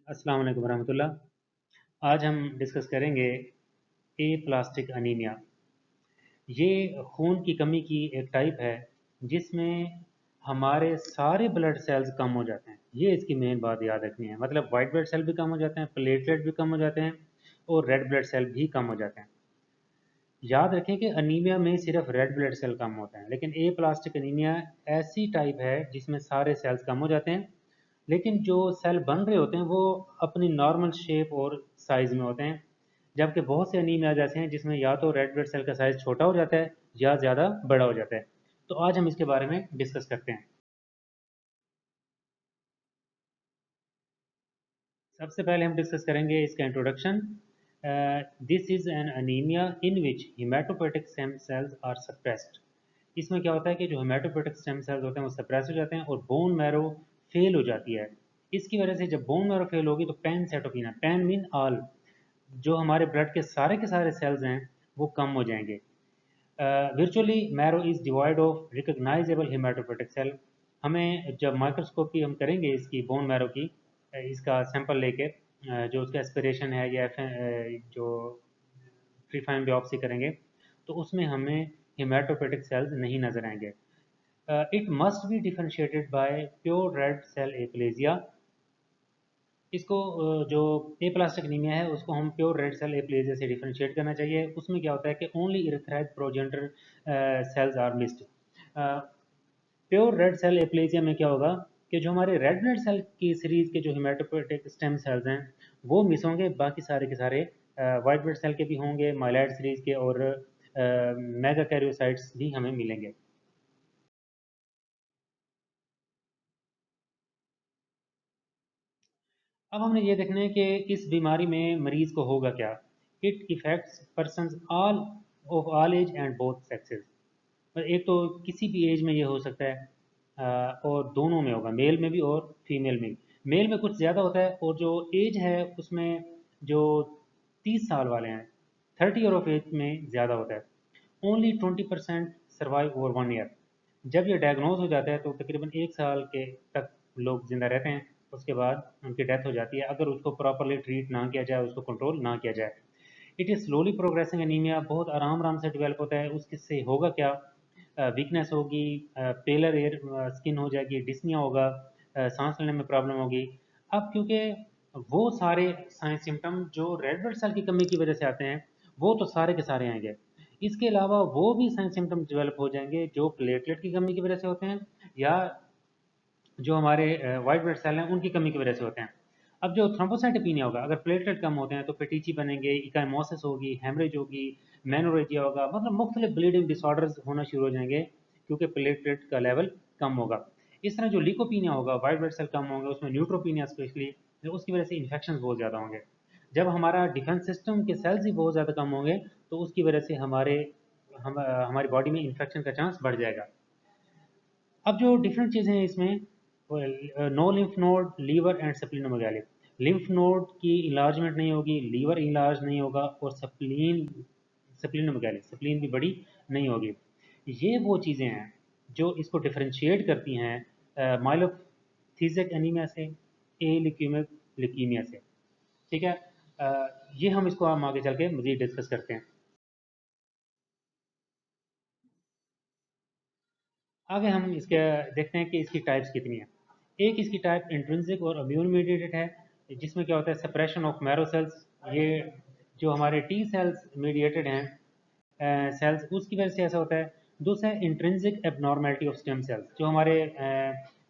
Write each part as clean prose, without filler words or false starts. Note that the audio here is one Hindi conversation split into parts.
अस्सलाम वालेकुम रहमतुल्लाह। आज हम डिस्कस करेंगे ए प्लास्टिक अनीमिया। ये खून की कमी की एक टाइप है जिसमें हमारे सारे ब्लड सेल्स कम हो जाते हैं। ये इसकी मेन बात याद रखनी है। मतलब वाइट ब्लड सेल भी कम हो जाते हैं, प्लेटलेट भी कम हो जाते हैं और रेड ब्लड सेल भी कम हो जाते हैं। याद रखें कि अनीमिया में सिर्फ रेड ब्लड सेल कम होते हैं, लेकिन ए प्लास्टिक अनीमिया ऐसी टाइप है जिसमें सारे सेल्स कम हो जाते हैं, लेकिन जो सेल बन रहे होते हैं वो अपनी नॉर्मल शेप और साइज़ में होते हैं। जबकि बहुत से अनीमिया जैसे हैं जिसमें या तो रेड ब्लड सेल का साइज़ छोटा हो जाता है या ज़्यादा बड़ा हो जाता है। तो आज हम इसके बारे में डिस्कस करते हैं। सबसे पहले हम डिस्कस करेंगे इसका introduction. This is an anaemia in which haematopoietic stem cells are suppressed. इसमें क्या होता है कि जो हेमाटोपोइटिक स्टेम सेल्स होते हैं वो सप्रेस हो जाते हैं और बोन मैरो फेल हो जाती है। इसकी वजह से जब बोन मैरो फेल होगी तो पैनसाइटोपिनिया, पैन मीन ऑल, जो हमारे ब्लड के सारे सेल्स हैं वो कम हो जाएंगे। Virtually marrow is divide of recognisable haematopoietic cell. हमें जब माइक्रोस्कोपी हम करेंगे इसकी बोन मैरो की, इसका सैंपल लेके, जो उसका एस्पिरेशन है या जो फ्री फाइन बिopसी करेंगे तो उसमें हमें हेमाटोपोइटिक सेल्स नहीं नजर आएंगे। It must be differentiated by pure red cell aplasia. इसको जो ए प्लास्टिक एनीमिया है उसको हम प्योर रेड सेल एप्लेजिया से डिफरेंशिएट करना चाहिए। उसमें क्या होता है कि only erythroid progenitor cells are missed. Pure red cell aplasia में क्या होगा कि जो हमारे रेड ब्लड सेल की सीरीज के जो हेमाटोपोइटिक स्टेम सेल्स हैं वो मिस होंगे, बाकी सारे के सारे वाइट ब्लड सेल के भी होंगे, माइलाइड सीरीज के, और मेगा कैरियोसाइट्स भी हमें मिलेंगे। अब हमने ये देखना है कि इस बीमारी में मरीज को होगा क्या। It effects person all of all age and both sexes. एक तो किसी भी एज में ये हो सकता है, और दोनों में होगा, मेल में भी और फीमेल में भी। मेल में कुछ ज़्यादा होता है, और जो एज है उसमें जो 30 साल वाले हैं, 30 ईयर ऑफ एज में ज़्यादा होता है। Only 20% survive over 1 year. जब ये डायग्नोज हो जाता है तो तकरीबन 1 साल के तक लोग जिंदा रहते हैं। उसके बाद उनकी डेथ हो जाती है अगर उसको प्रॉपरली ट्रीट ना किया जाए, उसको कंट्रोल ना किया जाए। It is slowly progressing anaemia, बहुत आराम आराम से डेवलप होता है। उससे होगा क्या, वीकनेस होगी, पेलर एयर स्किन हो जाएगी, डिस्निया होगा, सांस लेने में प्रॉब्लम होगी। अब क्योंकि वो सारे साइंस सिम्टम जो रेड ब्लड सेल की कमी की वजह से आते हैं वो तो सारे के सारे आएंगे। इसके अलावा वो भी साइंस सिम्टम डेवलप हो जाएंगे जो प्लेटलेट की कमी की वजह से होते हैं, या जो हमारे वाइट ब्लड सेल हैं उनकी कमी की वजह से होते हैं। अब जो थ्रोम्बोसाइटोपिनिया होगा, अगर प्लेटलेट कम होते हैं तो पेटिची बनेंगे, इकाइमोसिस होगी, हेमरेज होगी, मेनोरेजिया होगा, मतलब मुख्तलिफ ब्लीडिंग डिसऑर्डर्स होना शुरू हो जाएंगे क्योंकि प्लेटलेट का लेवल कम होगा। इस तरह जो लिकोपीनिया होगा, वाइट ब्लड सेल कम होंगे, उसमें न्यूट्रोपीनिया स्पेशली, उसकी वजह से इन्फेक्शन बहुत ज़्यादा होंगे। जब हमारा डिफेंस सिस्टम के सेल्स ही बहुत ज़्यादा कम होंगे तो उसकी वजह से हमारी बॉडी में इन्फेक्शन का चांस बढ़ जाएगा। अब जो डिफरेंट चीज़ें हैं इसमें, no lymph node, liver and splenomegaly. Lymph node की इलाजमेंट नहीं होगी, लीवर इलाज नहीं होगा, और स्प्लीनोमेगाली, स्प्लीन भी बड़ी नहीं होगी। ये वो चीज़ें हैं जो इसको डिफरेंशिएट करती हैं माइलोथिजिक एनीमिया से, ए ल्यूकेमिक ल्यूकीमिया से। ठीक है। ये हम इसको हम आगे चल के मज़ीद डिस्कस करते हैं। आगे हम इसके देखते हैं कि इसकी टाइप्स कितनी है। एक इसकी टाइप इंट्रिंसिक और इम्यून मीडिएटेड है, जिसमें क्या होता है, सेपरेशन ऑफ मैरो सेल्स। ये जो हमारे टी सेल्स मीडिएटेड हैं सेल्स, उसकी वजह से ऐसा होता है। दूसरा है intrinsic abnormality of stem cells, जो हमारे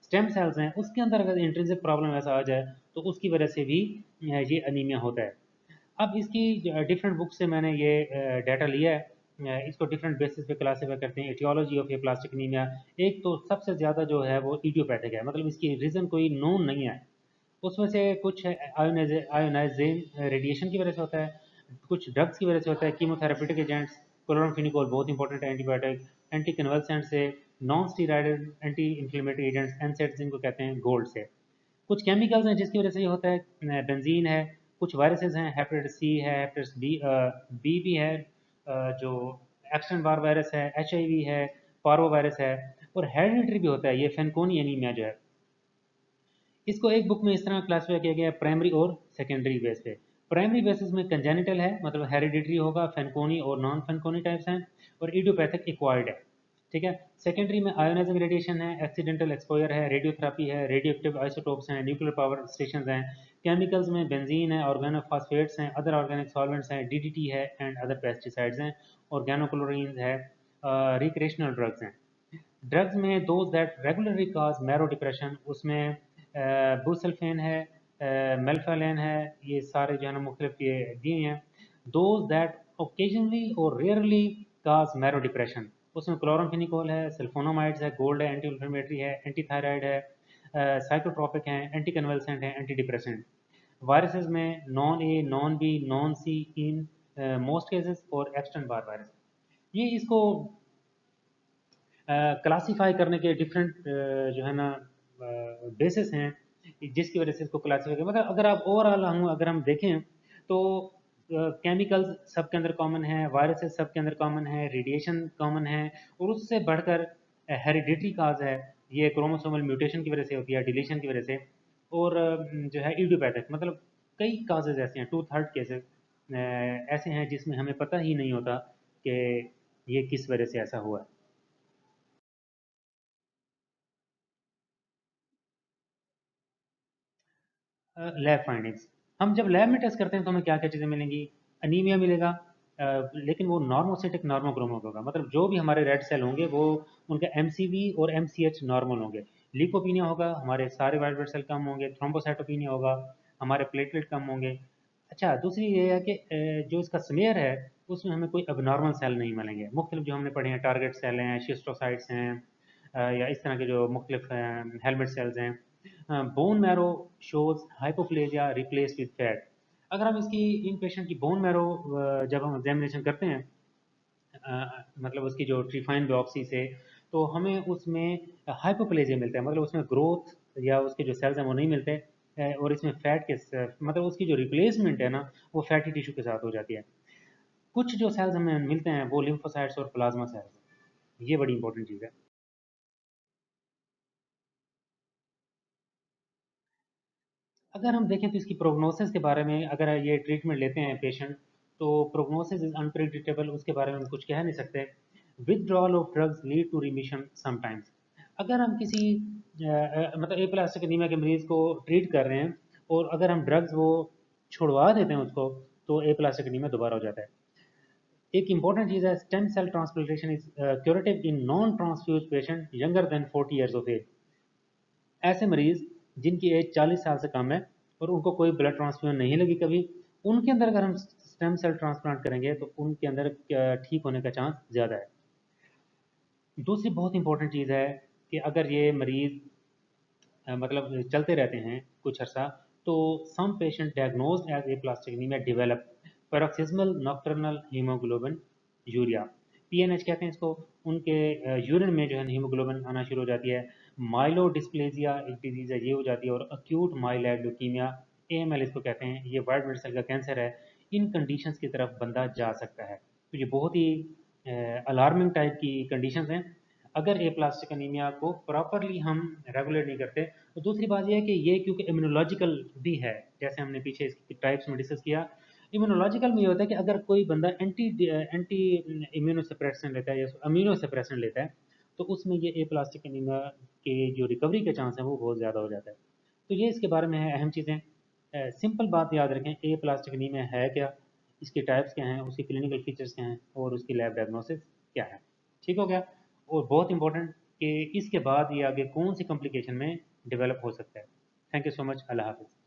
स्टेम सेल्स हैं उसके अंदर अगर इंट्रिंसिक प्रॉब्लम ऐसा आ जाए तो उसकी वजह से भी ये अनीमिया होता है। अब इसकी डिफरेंट बुक से मैंने ये डाटा लिया है। इसको डिफरेंट बेसिस पे क्लासीफाई करते हैं, aetiology of aplastic anaemia. एक तो सबसे ज़्यादा जो है वो इडियोपैथिक है, मतलब इसकी रीज़न कोई नोन नहीं है। उसमें से कुछ आयोनाइजिंग रेडिएशन की वजह से होता है, कुछ ड्रग्स की वजह से होता है, कीमोथेरेपेटिक एजेंट्स, क्लोरामफेनिकोल बहुत इंपॉर्टेंट एंटीबायोटिक, एंटी कन्वल्सेंट से, non steroidal anti inflammatory agents, NSAIDs जिनको कहते हैं, गोल्ड से। कुछ केमिकल्स हैं जिसकी वजह से ये होता है, बेंजीन है, कुछ वायरसेस हैं, हेपेटाइटिस सी है, हेपेटाइटिस बी, बी भी है, जो एप्स्टेन बार वायरस है, एचआईवी है, पारो वायरस है, और हेरिडिटरी भी होता है ये फेनकोनी एनीमिया जो है। इसको एक बुक में इस तरह क्लासीफाई किया गया है प्राइमरी और सेकेंडरी बेस पे। प्राइमरी बेसिस में कंजेनिटल है, मतलब हेरिडिटरी होगा, फेनकोनी और नॉन फेनकोनी टाइप्स हैं, और इडियोपैथिक एक्वायर्ड है। ठीक है। सेकेंडरी में आयोनाइजिंग रेडिएशन है, एक्सीडेंटल एक्सपोजर है, रेडियोथेरेपी है, रेडियोएक्टिव आइसोटोप्स हैं, न्यूक्लियर पावर स्टेशन हैं। केमिकल्स में बेंजीन है, ऑर्गेनोफॉस्फेट्स हैं, अदर ऑर्गेनिक सॉल्वेंट्स हैं, डीडीटी है एंड अदर पेस्टिसाइड्स हैं, ऑर्गेनोक्लोरीन है, रिक्रिएशनल ड्रग्स हैं। ड्रग्स में those that regularly cause marrow depression, उसमें बुसल्फेन है, मेल्फालेन है, ये सारे जो है ना मुख्तलिफ ये दिए हैं। दोज दैट ओकेजनली और रेयरली काज मैरो डिप्रेशन, उसमें क्लोरामफेनिकोल है, सल्फोनामाइड्स है, गोल्ड है, एंटी इन्फ्लेमेटरी है, एंटी थायराइड है, साइकोट्रोपिक हैं, एंटी कन्वल्सेंट हैं, एंटी डिप्रेसेंट। वायरसेस में non A, non B, non C in most cases, और एक्सटर्न बार वायरस। ये इसको क्लासीफाई करने के डिफरेंट जो है ना बेसिस हैं, जिसकी वजह से इसको क्लासीफाई कर, मतलब अगर आप ओवरऑल हम अगर हम देखें तो केमिकल्स सबके अंदर कॉमन है, वायरसेस सबके अंदर कॉमन है, रेडिएशन कॉमन है, और उससे बढ़कर हेरिडिटरी काज है, ये क्रोमोसोमल म्यूटेशन की वजह से होती है, डिलीशन की वजह से, और जो है इडियोपैथिक, मतलब कई काजेज ऐसे हैं, 2/3 केसेस ऐसे हैं जिसमें हमें पता ही नहीं होता कि ये किस वजह से ऐसा हुआ है। लैब फाइंडिंग्स, हम जब लैब में टेस्ट करते हैं तो हमें क्या क्या चीज़ें मिलेंगी? अनीमिया मिलेगा, लेकिन वो नॉर्मोसिटिक नॉर्मोक्रोमिक होगा, मतलब जो भी हमारे रेड सेल होंगे वो उनका एमसीवी और एमसीएच नॉर्मल होंगे। लीकोपीनिया होगा, हमारे सारे वाइट ब्लड सेल कम होंगे। थ्रोम्बोसाइटोपिनिया होगा, हमारे प्लेटलेट कम होंगे। अच्छा, दूसरी ये है कि जो इसका स्मेयर है उसमें हमें कोई अबनॉर्मल सेल नहीं मिलेंगे। मुख्तलिफ जो हमने पढ़े हैं, टारगेट सेल हैं, शिस्टोसाइट्स हैं, या इस तरह के जो मुख्तलिफ हेलमेट सेल्स हैं। Bone marrow shows hypoplasia replace with fat. अगर हम इसकी इन पेशेंट की बोन मैरो जब हम एग्जामिनेशन करते हैं, मतलब उसकी जो ट्रीफाइन बायोप्सी से, तो हमें उसमें हाइपोप्लेजिया मिलता है, मतलब उसमें ग्रोथ या उसके जो सेल्स हैं वो नहीं मिलते। और इसमें फैट के मतलब उसकी जो रिप्लेसमेंट है ना वो फैटी टिश्यू के साथ हो जाती है। कुछ जो सेल्स हमें मिलते हैं वो लिम्फोसाइट्स और प्लाज्मा सेल्स, ये बड़ी इंपॉर्टेंट चीज़ है। अगर हम देखें तो इसकी प्रोग्नोसिस के बारे में, अगर ये ट्रीटमेंट लेते हैं पेशेंट, तो प्रोग्नोसिस इज अनप्रिडिक्टेबल, उसके बारे में हम कुछ कह नहीं सकते। Withdrawal of drugs lead to remission sometimes. अगर हम किसी मतलब एप्लास्टिक एनीमिया के मरीज को ट्रीट कर रहे हैं और अगर हम ड्रग्स वो छुड़वा देते हैं उसको, तो एप्लास्टिक एनीमिया दोबारा हो जाता है। एक इंपॉर्टेंट चीज़ है, stem cell transplantation is curative in non transfuse patient younger than 40 years of age. ऐसे मरीज जिनकी एज 40 साल से कम है और उनको कोई ब्लड ट्रांसफ्यूजन नहीं लगी कभी, उनके अंदर अगर हम स्टेम सेल ट्रांसप्लांट करेंगे तो उनके अंदर ठीक होने का चांस ज़्यादा है। दूसरी बहुत इंपॉर्टेंट चीज़ है कि अगर ये मरीज़ मतलब चलते रहते हैं कुछ अर्सा, तो some patient diagnosed as aplastic anaemia develop paroxysmal nocturnal haemoglobinuria, PNH कहते हैं इसको। उनके यूरिन में जो है हीमोग्लोबिन आना शुरू हो जाती है। माइलो डिस्प्लेजिया एक डिजीज़ है, ये हो जाती है। और अक्यूट माइलैड ल्यूकीमिया, एएमएल इसको कहते हैं, ये वाइट ब्लड सेल का कैंसर है। इन कंडीशंस की तरफ बंदा जा सकता है। तो ये बहुत ही अलार्मिंग टाइप की कंडीशंस हैं अगर ए प्लास्टिक अनीमिया को प्रॉपरली हम रेगुलेट नहीं करते। तो दूसरी बात यह है कि ये क्योंकि इम्यूनोलॉजिकल भी है, जैसे हमने पीछे इसकी टाइप्स में डिस्कस किया। इम्यूनोलॉजिकल में ये होता है कि अगर कोई बंदा एंटी एंटी इम्यूनोसप्रेसेंट लेता है या अम्यूनोसप्रेसेंट लेता है, तो उसमें ये ए प्लास्टिक एनीमिया के जो रिकवरी के चांस है वो बहुत ज़्यादा हो जाता है। तो ये इसके बारे में है अहम चीज़ें। सिंपल बात याद रखें, ए प्लास्टिक एनीमिया है क्या, इसके टाइप्स क्या हैं, उसके क्लिनिकल फीचर्स क्या हैं, और उसकी लैब डायग्नोसिस क्या है। ठीक हो गया। और बहुत इंपॉर्टेंट कि इसके बाद ये आगे कौन सी कॉम्प्लिकेशन में डेवलप हो सकता है। Thank you so much. अल्लाह हाफिज़।